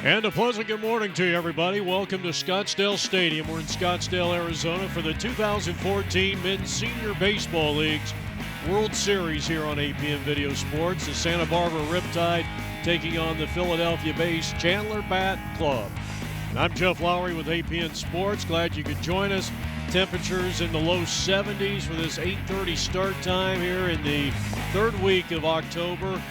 And a pleasant good morning to you, everybody. Welcome to Scottsdale Stadium. We're in Scottsdale, Arizona for the 2014 Men's Senior Baseball League's World Series here on APM Video Sports. The Santa Barbara Riptide taking on the Philadelphia-based Chandler Bat Club. And I'm Jeff Lowry with APN Sports. Glad you could join us. Temperatures in the low 70s for this 8:30 start time here in the third week of October.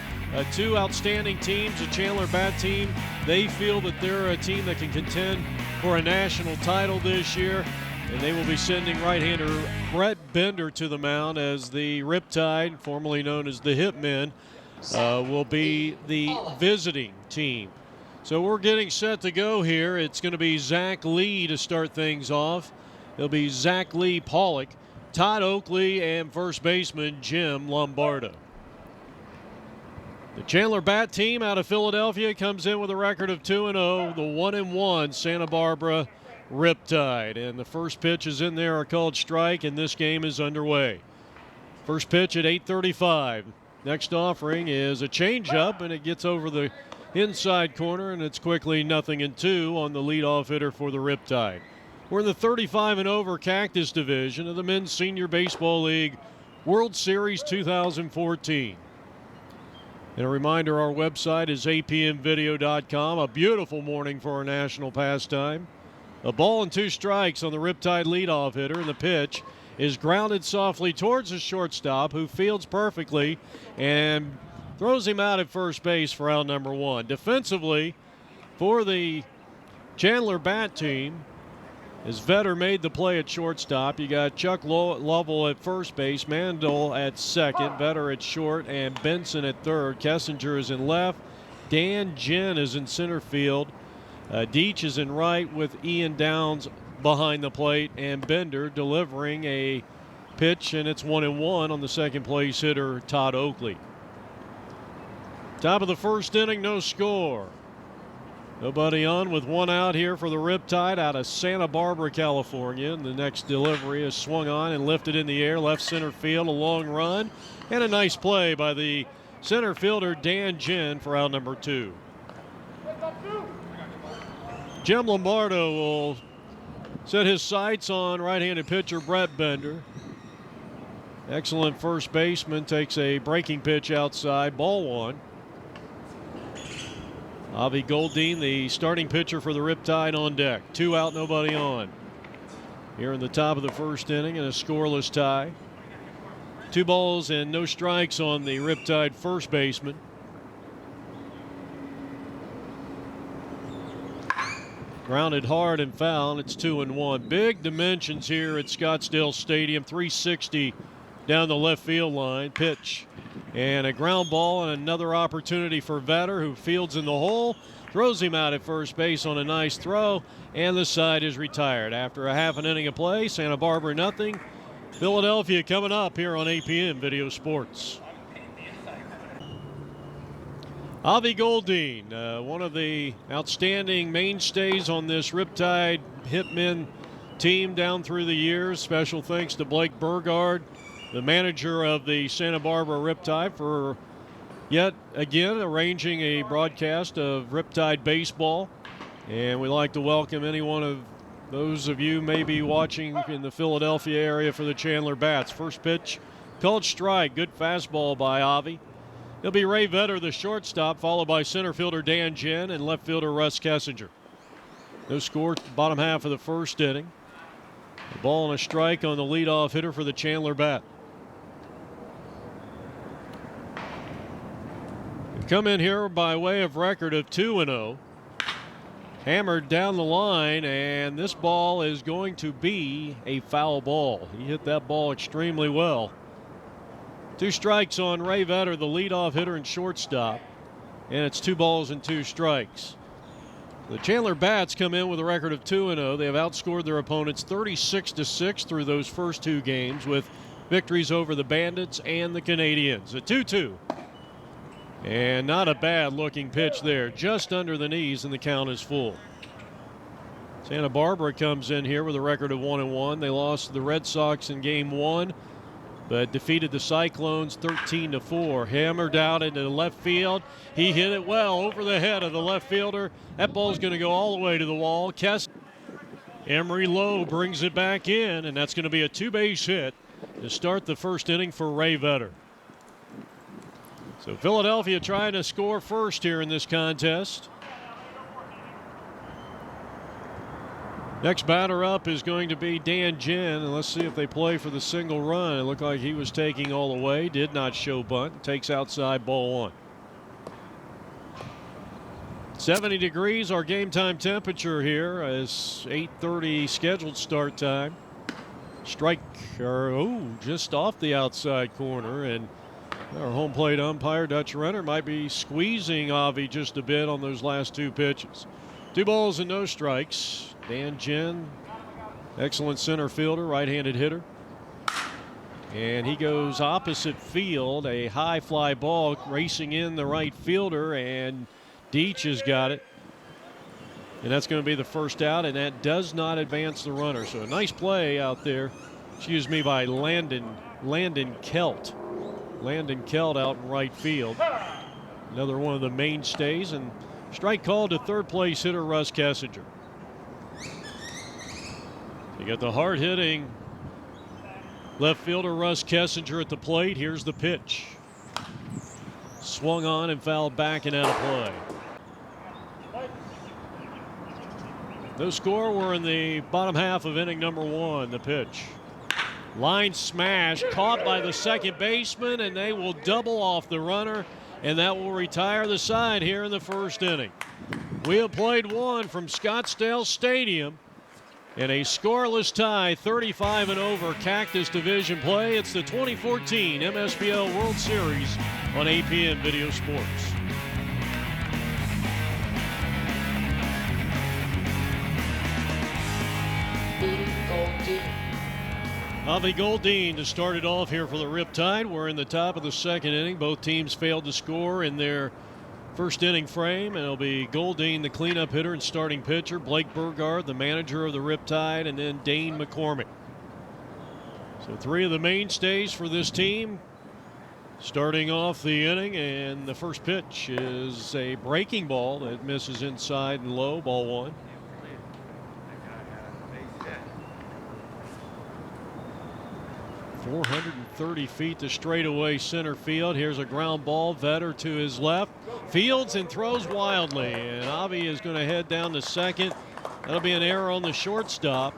Two outstanding teams, the Chandler Bat team. They feel that they're a team that can contend for a national title this year, and they will be sending right-hander Brett Bender to the mound as the Riptide, formerly known as the Hitmen, will be the visiting team. So we're getting set to go here. It's going to be Zach Lee to start things off. It'll be Zach Lee Pollock, Todd Oakley, and first baseman Jim Lombardo. The Chandler Bat team out of Philadelphia comes in with a record of 2-0, the 1-1 Santa Barbara Riptide. And the first pitches in there are called strike, and this game is underway. First pitch at 8:35. Next offering is a changeup, and it gets over the inside corner, and it's quickly 0-2 on the leadoff hitter for the Riptide. We're in the 35 and over Cactus Division of the Men's Senior Baseball League World Series 2014. And a reminder, our website is apmvideo.com. A beautiful morning for our national pastime. A ball and two strikes on the Riptide leadoff hitter, and the pitch is grounded softly towards the shortstop, who fields perfectly and throws him out at first base for out number one. Defensively, for the Chandler Bat team, as Vetter made the play at shortstop, you got Chuck Lovell at first base, Mandel at second, Vetter at short, and Benson at third. Kessinger is in left. Dan Ginn is in center field. Deach is in right with Ian Downs behind the plate, and Bender delivering a pitch, and it's 1-1 on the second place hitter, Todd Oakley. Top of the first inning, no score. Nobody on with one out here for the Riptide out of Santa Barbara, California. And the next delivery is swung on and lifted in the air, left center field, a long run, and a nice play by the center fielder Dan Ginn for out number two. Jim Lombardo will set his sights on right-handed pitcher Brett Bender. Excellent first baseman, takes a breaking pitch outside, ball one. Avi Goldine, the starting pitcher for the Riptide, on deck. Two out, nobody on. Here in the top of the first inning, and a scoreless tie. 2 balls and no strikes on the Riptide first baseman. Grounded hard and foul. It's 2-1. Big dimensions here at Scottsdale Stadium. 360 down the left field line. Pitch. And a ground ball, and another opportunity for Vetter, who fields in the hole, throws him out at first base on a nice throw, and the side is retired. After a half an inning of play, Santa Barbara 0. Philadelphia coming up here on APM Video Sports. Avi Goldine, one of the outstanding mainstays on this Riptide Hitmen team down through the years. Special thanks to Blake Burgard, the manager of the Santa Barbara Riptide, for yet again arranging a broadcast of Riptide baseball. And we'd like to welcome any one of those of you maybe watching in the Philadelphia area for the Chandler Bats. First pitch called strike. Good fastball by Avi. It'll be Ray Vetter, the shortstop, followed by center fielder Dan Ginn and left fielder Russ Kessinger. No score, bottom half of the first inning. A ball and a strike on the leadoff hitter for the Chandler Bat. Come in here by way of record of 2-0. Hammered down the line, and this ball is going to be a foul ball. He hit that ball extremely well. 2 strikes on Ray Vetter, the leadoff hitter and shortstop, and it's 2 balls and 2 strikes. The Chandler Bats come in with a record of 2-0. They have outscored their opponents 36-6 through those first 2 games, with victories over the Bandits and the Canadians. A 2-2. And not a bad looking pitch there, just under the knees, and the count is full. Santa Barbara comes in here with a record of 1-1. They lost to the Red Sox in game 1 but defeated the Cyclones 13-4. Hammered out into the left field. He hit it well over the head of the left fielder. That ball's going to go all the way to the wall. Emery Lowe brings it back in, and that's going to be a two-base hit to start the first inning for Ray Vetter. So Philadelphia trying to score first here in this contest. Next batter up is going to be Dan Ginn, and let's see if they play for the single run. It looked like he was taking all the way, did not show bunt, takes outside, ball one. 70 degrees, our game time temperature here as 8:30 scheduled start time. Strike, just off the outside corner, and our home plate umpire, Dutch Renner, might be squeezing Avi just a bit on those last two pitches. 2 balls and no strikes. Dan Ginn, excellent center fielder, right-handed hitter. And he goes opposite field, a high fly ball racing in the right fielder, and Deach has got it. And that's going to be the first out, and that does not advance the runner. So a nice play out there, by Landon Kelt. Landon Kelt out in right field. Another one of the mainstays, and strike called to third place hitter Russ Kessinger. You got the hard-hitting left fielder Russ Kessinger at the plate. Here's the pitch. Swung on and fouled back and out of play. No score. We're in the bottom half of inning number 1. The pitch. Line smash caught by the second baseman, and they will double off the runner, and that will retire the side here in the first inning. We have played one from Scottsdale Stadium in a scoreless tie, 35 and over Cactus Division play. It's the 2014 MSBL World Series on APN Video Sports. Avi Goldine to start it off here for the Riptide. We're in the top of the second inning. Both teams failed to score in their first inning frame, and it'll be Goldine, the cleanup hitter and starting pitcher, Blake Burgard, the manager of the Riptide, and then Dane McCormick. So 3 of the mainstays for this team starting off the inning, and the first pitch is a breaking ball that misses inside and low, ball 1. .430 feet to straightaway center field. Here's a ground ball. Vetter to his left. Fields and throws wildly. And Avi is going to head down to second. That'll be an error on the shortstop.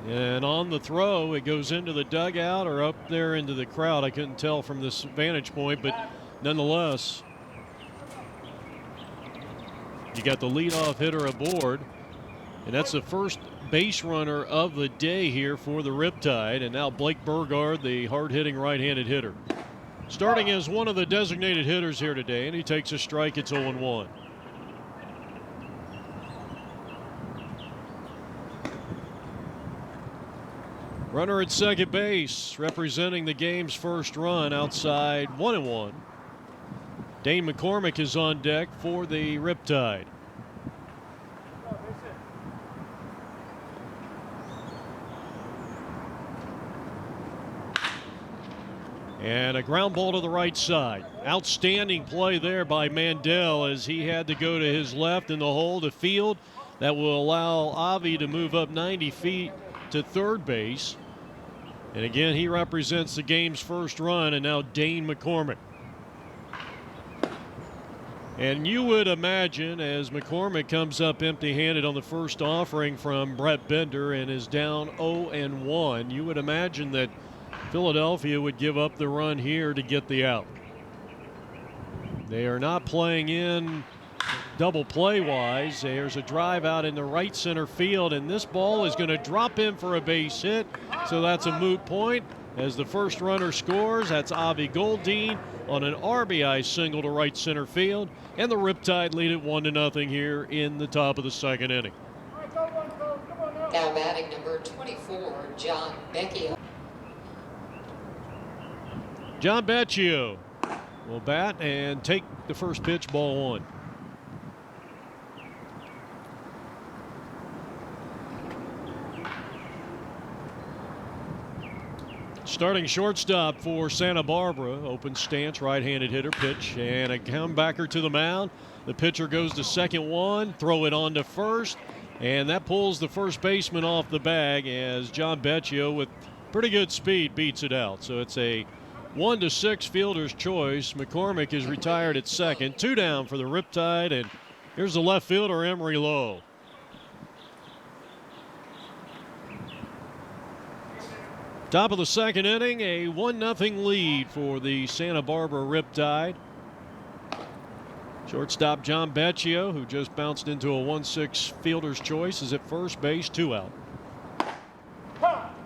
And on the throw, it goes into the dugout or up there into the crowd. I couldn't tell from this vantage point, but nonetheless, you got the leadoff hitter aboard. And that's the first base runner of the day here for the Riptide. And now Blake Burgard, the hard-hitting right-handed hitter, starting as one of the designated hitters here today, and he takes a strike. It's 0-1. Runner at second base, representing the game's first run outside 1-1. Dane McCormick is on deck for the Riptide. And a ground ball to the right side. Outstanding play there by Mandel as he had to go to his left in the hole to field. That will allow Avi to move up 90 feet to third base. And again, he represents the game's first run, and now Dane McCormick. And you would imagine, as McCormick comes up empty-handed on the first offering from Brett Bender and is down 0-1, you would imagine that Philadelphia would give up the run here to get the out. They are not playing in double play-wise. There's a drive out in the right center field, and this ball is going to drop in for a base hit, so that's a moot point. As the first runner scores, that's Avi Goldine on an RBI single to right center field, and the Riptide lead it 1-0 here in the top of the second inning. Now batting number 24, John Becchio. John Becchio will bat and take the first pitch, ball 1. Starting shortstop for Santa Barbara, open stance, right-handed hitter, pitch, and a comebacker to the mound. The pitcher goes to second one, throw it on to first, and that pulls the first baseman off the bag as John Becchio, with pretty good speed, beats it out. So it's a 1-6 fielder's choice. McCormick is retired at second. 2 down for the Riptide, and here's the left fielder, Emery Lowe. Top of the second inning, a 1-0 lead for the Santa Barbara Riptide. Shortstop John Becchio, who just bounced into a 1-6 fielder's choice, is at first base, 2 out.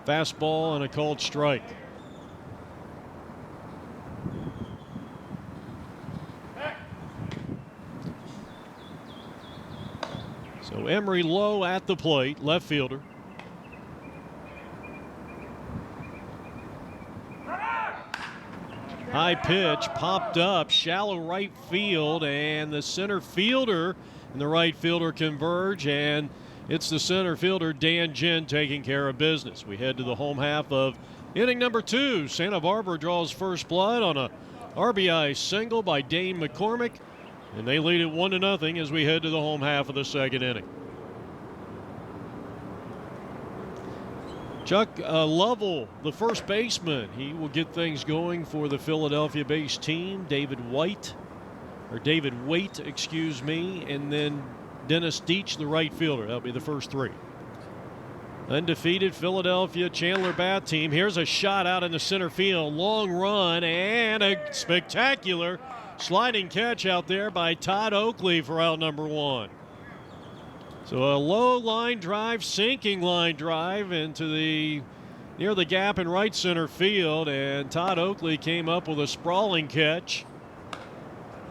Fastball and a called strike. So Emery Lowe at the plate, left fielder. High pitch popped up, shallow right field, and the center fielder and the right fielder converge, and it's the center fielder, Dan Ginn, taking care of business. We head to the home half of inning number 2. Santa Barbara draws first blood on a RBI single by Dane McCormick, and they lead it 1-0 as we head to the home half of the second inning. Chuck Lovell, the first baseman, he will get things going for the Philadelphia-based team. David Waite, excuse me, and then Dennis Deach, the right fielder. That'll be the first 3. Undefeated Philadelphia Chandler bat team. Here's a shot out in the center field. Long run and a spectacular sliding catch out there by Todd Oakley for out number 1. So a low line drive, sinking line drive into near the gap in right center field, and Todd Oakley came up with a sprawling catch.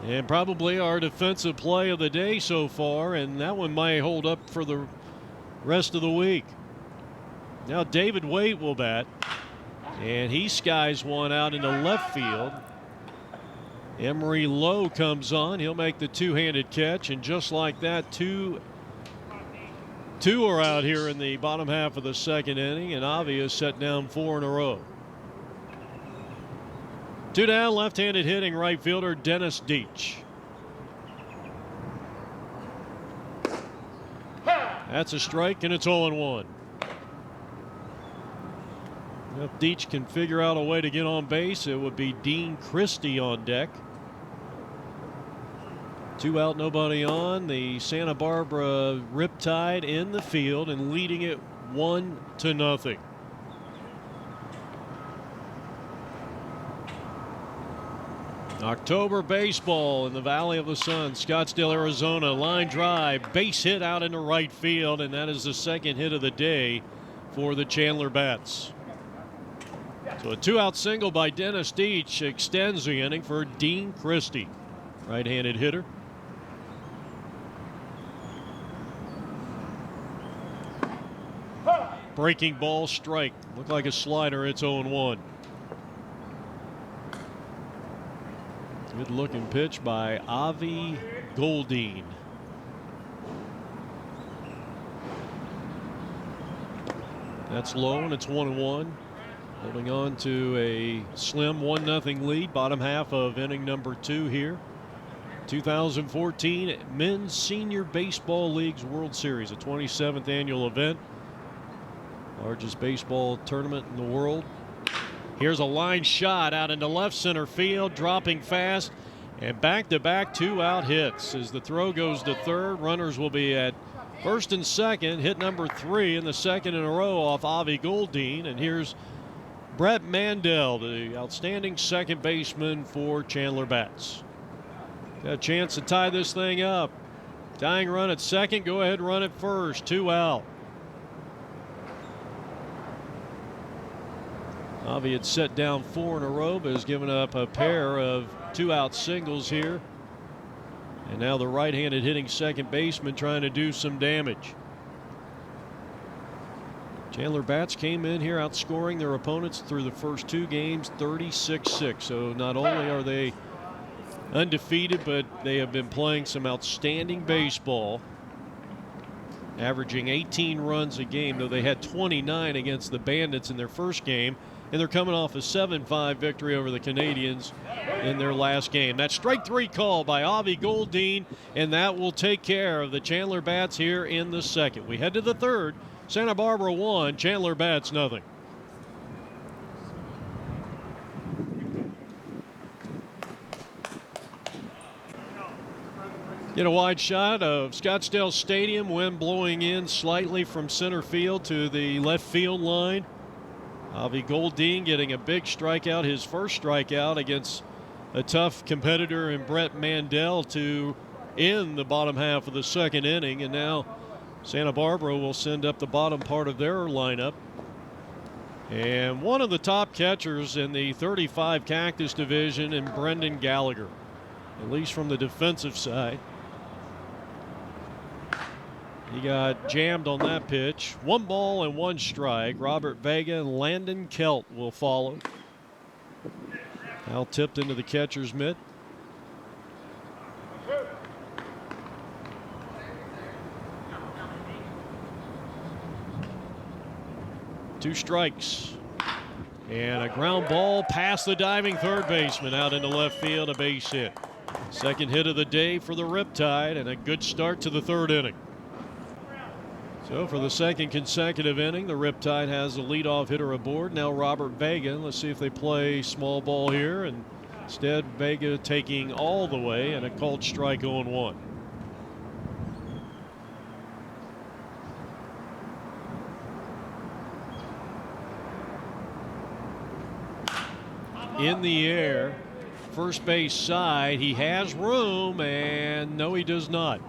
And probably our defensive play of the day so far, and that one might hold up for the rest of the week. Now David Waite will bat, and he skies one out into left field. Emery Lowe comes on. He'll make the two-handed catch, and just like that, two are out here in the bottom half of the second inning, and Avi has set down 4 in a row. 2 down, left-handed hitting right fielder Dennis Deach. That's a strike, and it's 0-1. If Deach can figure out a way to get on base, it would be Dean Christie on deck. 2 out, nobody on. The Santa Barbara Riptide in the field and leading it 1-0. October baseball in the Valley of the Sun, Scottsdale, Arizona. Line drive, base hit out into right field, and that is the second hit of the day for the Chandler Bats. So a 2-out single by Dennis Deach extends the inning for Dean Christie, right-handed hitter. Breaking ball, strike. Looked like a slider. It's 0-1. Good looking pitch by Avi Goldine. That's low, and it's 1-1. Holding on to a slim 1-0 lead. Bottom half of inning number 2 here. 2014 Men's Senior Baseball League's World Series, a 27th annual event. Largest baseball tournament in the world. Here's a line shot out into left center field, dropping fast, and back-to-back 2-out hits. As the throw goes to third, runners will be at first and second. Hit number 3 in the second in a row off Avi Goldine. And here's Brett Mandel, the outstanding second baseman for Chandler Bats. Got a chance to tie this thing up. Tying run at second, go ahead and run at first. 2 out. Avi had set down 4 in a row, but has given up a pair of 2-out singles here. And now the right-handed hitting second baseman trying to do some damage. Chandler Bats came in here outscoring their opponents through the first 2 games 36-6. So not only are they undefeated, but they have been playing some outstanding baseball averaging 18 runs a game, though they had 29 against the Bandits in their first game, and they're coming off a 7-5 victory over the Canadians in their last game. That strike three call by Avi Goldine, and that will take care of the Chandler Bats here in the second. We head to the third. Santa Barbara 1, Chandler Bats nothing. Get a wide shot of Scottsdale Stadium, wind blowing in slightly from center field to the left field line. Avi Goldine getting a big strikeout, his first strikeout against a tough competitor in Brett Mandel to end the bottom half of the second inning. And now Santa Barbara will send up the bottom part of their lineup. And one of the top catchers in the 35 Cactus division in Brendan Gallagher, at least from the defensive side. He got jammed on that pitch. 1 ball and 1 strike. Robert Vega and Landon Kelt will follow. Now tipped into the catcher's mitt. Two strikes. And a ground ball past the diving third baseman out into left field, a base hit. Second hit of the day for the Riptide, and a good start to the third inning. So for the second consecutive inning, the Riptide has the leadoff hitter aboard. Now Robert Vega. Let's see if they play small ball here. And instead, Vega taking all the way, and a called strike 0-1. In the air, first base side. He has room, and no, he does not.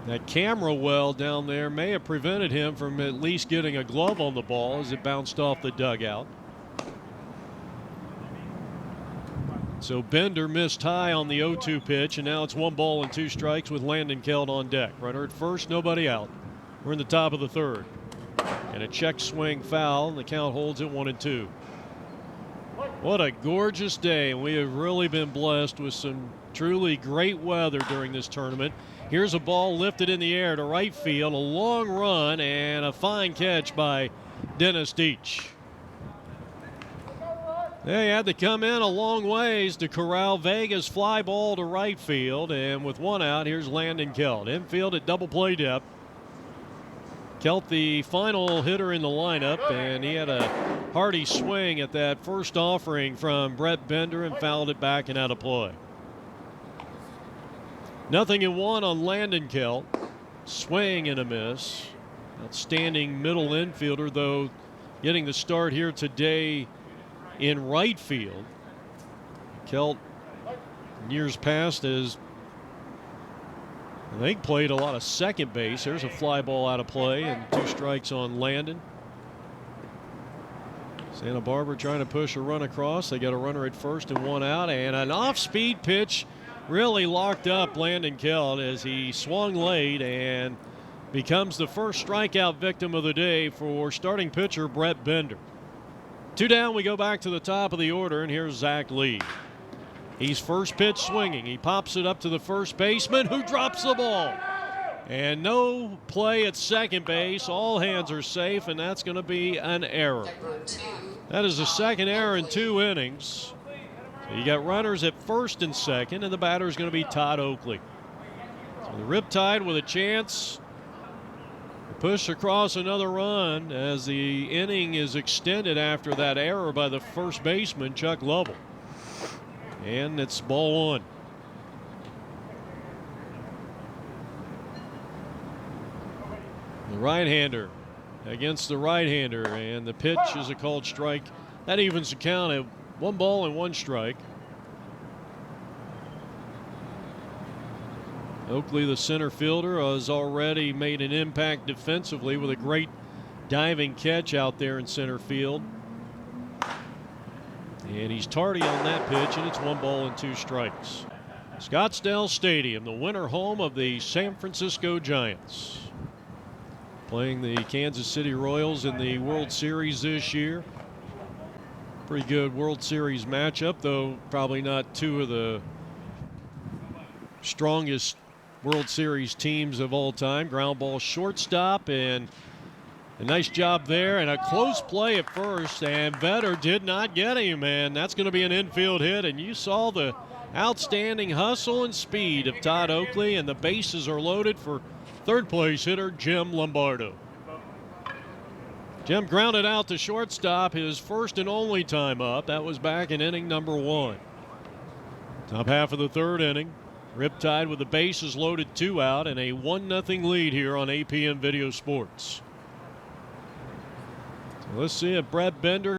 That camera well down there may have prevented him from at least getting a glove on the ball as it bounced off the dugout. So Bender missed high on the 0-2 pitch, and now it's 1 ball and 2 strikes with Landon Kelt on deck. Runner at first, nobody out. We're in the top of the third. And a check swing foul, and the count holds at 1-2. What a gorgeous day. We have really been blessed with some truly great weather during this tournament. Here's a ball lifted in the air to right field, a long run, and a fine catch by Dennis Deach. They had to come in a long ways to corral Vega's fly ball to right field, and with 1 out, here's Landon Kelt. Infield at double play depth. Kelt, the final hitter in the lineup, and he had a hearty swing at that first offering from Brett Bender and fouled it back and out of play. 0-1 on Landon Kelt. Swing and a miss. Outstanding middle infielder, though, getting the start here today in right field. Kelt, in years past, has, I think, played a lot of second base. There's a fly ball out of play and 2 strikes on Landon. Santa Barbara trying to push a run across. They got a runner at first and 1 out, and an off-speed pitch really locked up Landon Kelt as he swung late and becomes the first strikeout victim of the day for starting pitcher Brett Bender. 2 down, we go back to the top of the order, and here's Zach Lee. He's first pitch swinging. He pops it up to the first baseman, who drops the ball. And no play at second base. All hands are safe, and that's going to be an error. That is the second error in 2 innings. So you got runners at first and second, and the batter is going to be Todd Oakley. So the Riptide with a chance to push across another run as the inning is extended after that error by the first baseman, Chuck Lovell. And it's ball 1. The right-hander against the right-hander, and the pitch is a called strike. That evens the count at 1 ball and 1 strike. Oakley, the center fielder, has already made an impact defensively with a great diving catch out there in center field. And he's tardy on that pitch, and it's 1 ball and 2 strikes. Scottsdale Stadium, the winter home of the San Francisco Giants, playing the Kansas City Royals in the World Series this year. Pretty good World Series matchup, though probably not 2 of the strongest World Series teams of all time. Ground ball shortstop, and a nice job there, and a close play at first, and Vetter did not get him, and that's going to be an infield hit. And you saw the outstanding hustle and speed of Todd Oakley, and the bases are loaded for third place hitter Jim Lombardo. Jim grounded out to shortstop, his first and only time up. That was back in inning number 1. Top half of the third inning. Riptide with the bases loaded, 2 out, and a 1-0 lead here on APM Video Sports. So let's see if Brad Bender